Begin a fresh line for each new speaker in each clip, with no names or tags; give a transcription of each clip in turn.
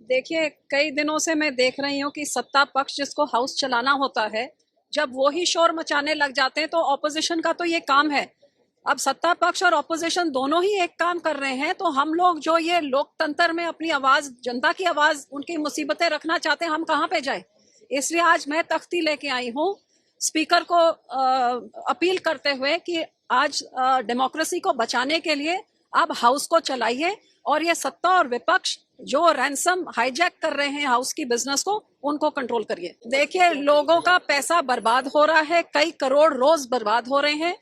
देखिए, कई दिनों से मैं देख रही हूँ कि सत्ता पक्ष जिसको हाउस चलाना होता है, जब वो ही शोर मचाने लग जाते हैं तो ऑपोजिशन का तो ये काम है। अब सत्ता पक्ष और ऑपोजिशन दोनों ही एक काम कर रहे हैं, तो हम लोग जो ये लोकतंत्र में अपनी आवाज, जनता की आवाज, उनकी मुसीबतें रखना चाहते हैं, हम कहाँ पे जाए। इसलिए आज मैं तख्ती लेके आई हूँ स्पीकर को अपील करते हुए कि आज डेमोक्रेसी को बचाने के लिए आप हाउस को चलाइए और ये सत्ता और विपक्ष जो रैंसम हाईजैक कर रहे हैं हाउस की बिजनेस को, उनको कंट्रोल करिए। देखिए, लोगों का पैसा बर्बाद हो रहा है, कई करोड़ रोज बर्बाद हो रहे हैं,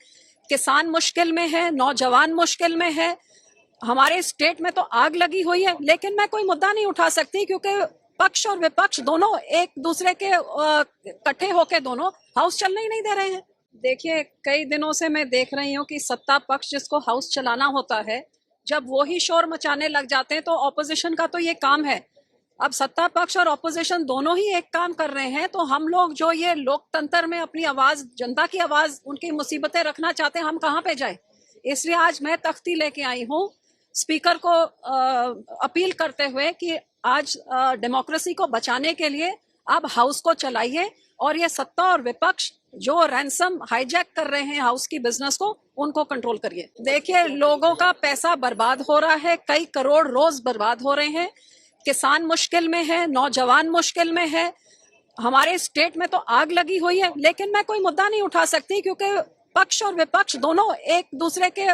किसान मुश्किल में है, नौजवान मुश्किल में है, हमारे स्टेट में तो आग लगी हुई है, लेकिन मैं कोई मुद्दा नहीं उठा सकती क्योंकि पक्ष और विपक्ष दोनों एक दूसरे के इकट्ठे होके दोनों हाउस चलने ही नहीं दे रहे हैं। देखिए, कई दिनों से मैं देख रही हूँ कि सत्ता पक्ष जिसको हाउस चलाना होता है, जब वो ही शोर मचाने लग जाते हैं तो ऑपोजिशन का तो ये काम है। अब सत्ता पक्ष और ऑपोजिशन दोनों ही एक काम कर रहे हैं, तो हम लोग जो ये लोकतंत्र में अपनी आवाज, जनता की आवाज, उनकी मुसीबतें रखना चाहते हैं, हम कहाँ पे जाए। इसलिए आज मैं तख्ती लेके आई हूँ स्पीकर को अपील करते हुए कि आज डेमोक्रेसी को बचाने के लिए आप हाउस को चलाइए और ये सत्ता और विपक्ष जो रैंसम हाईजैक कर रहे हैं हाउस की बिजनेस को, उनको कंट्रोल करिए। देखिए, लोगों का पैसा बर्बाद हो रहा है, कई करोड़ रोज बर्बाद हो रहे हैं, किसान मुश्किल में है, नौजवान मुश्किल में है, हमारे स्टेट में तो आग लगी हुई है, लेकिन मैं कोई मुद्दा नहीं उठा सकती क्योंकि पक्ष और विपक्ष दोनों एक दूसरे के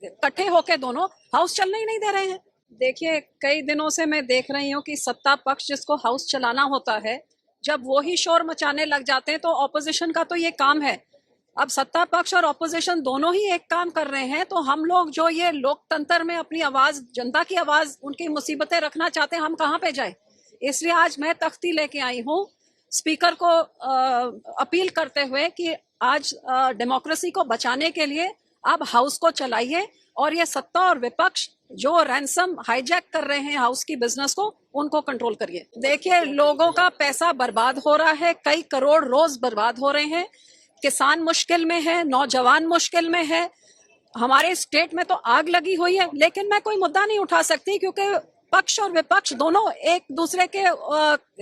इकट्ठे होके दोनों हाउस चलने ही नहीं दे रहे हैं। देखिए, कई दिनों से मैं देख रही हूँ कि सत्ता पक्ष जिसको हाउस चलाना होता है, जब वो ही शोर मचाने लग जाते हैं तो ऑपोजिशन का तो ये काम है। अब सत्ता पक्ष और ऑपोजिशन दोनों ही एक काम कर रहे हैं, तो हम लोग जो ये लोकतंत्र में अपनी आवाज, जनता की आवाज, उनकी मुसीबतें रखना चाहते हैं, हम कहाँ पे जाए। इसलिए आज मैं तख्ती लेके आई हूँ स्पीकर को अपील करते हुए कि आज डेमोक्रेसी को बचाने के लिए आप हाउस को चलाइए और ये सत्ता और विपक्ष जो रैंसम हाईजैक कर रहे हैं हाउस की बिजनेस को, उनको कंट्रोल करिए। देखिए, लोगों का पैसा बर्बाद हो रहा है, कई करोड़ रोज बर्बाद हो रहे हैं, किसान मुश्किल में है, नौजवान मुश्किल में है, हमारे स्टेट में तो आग लगी हुई है, लेकिन मैं कोई मुद्दा नहीं उठा सकती क्योंकि पक्ष और विपक्ष दोनों एक दूसरे के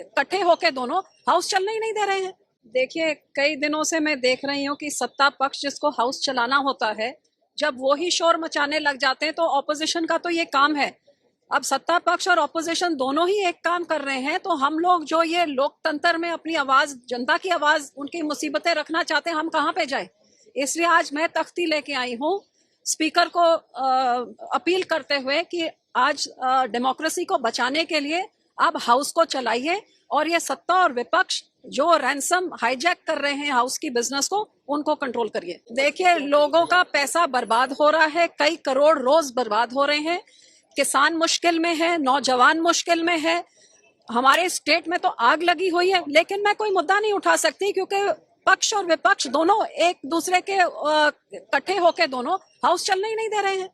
इकट्ठे होके दोनों हाउस चलने ही नहीं दे रहे हैं। देखिए, कई दिनों से मैं देख रही हूँ कि सत्ता पक्ष जिसको हाउस चलाना होता है, जब वो ही शोर मचाने लग जाते हैं तो ऑपोजिशन का तो ये काम है। अब सत्ता पक्ष और ऑपोजिशन दोनों ही एक काम कर रहे हैं, तो हम लोग जो ये लोकतंत्र में अपनी आवाज, जनता की आवाज, उनकी मुसीबतें रखना चाहते हैं, हम कहाँ पे जाए। इसलिए आज मैं तख्ती लेके आई हूँ स्पीकर को अपील करते हुए कि आज डेमोक्रेसी को बचाने के लिए आप हाउस को चलाइए और ये सत्ता और विपक्ष जो रैंसम हाईजैक कर रहे हैं हाउस की बिजनेस को, उनको कंट्रोल करिए। देखिए, लोगों का पैसा बर्बाद हो रहा है, कई करोड़ रोज बर्बाद हो रहे हैं, किसान मुश्किल में है, नौजवान मुश्किल में है, हमारे स्टेट में तो आग लगी हुई है, लेकिन मैं कोई मुद्दा नहीं उठा सकती क्योंकि पक्ष और विपक्ष दोनों एक दूसरे के इकट्ठे होके दोनों हाउस चलने ही नहीं दे रहे हैं।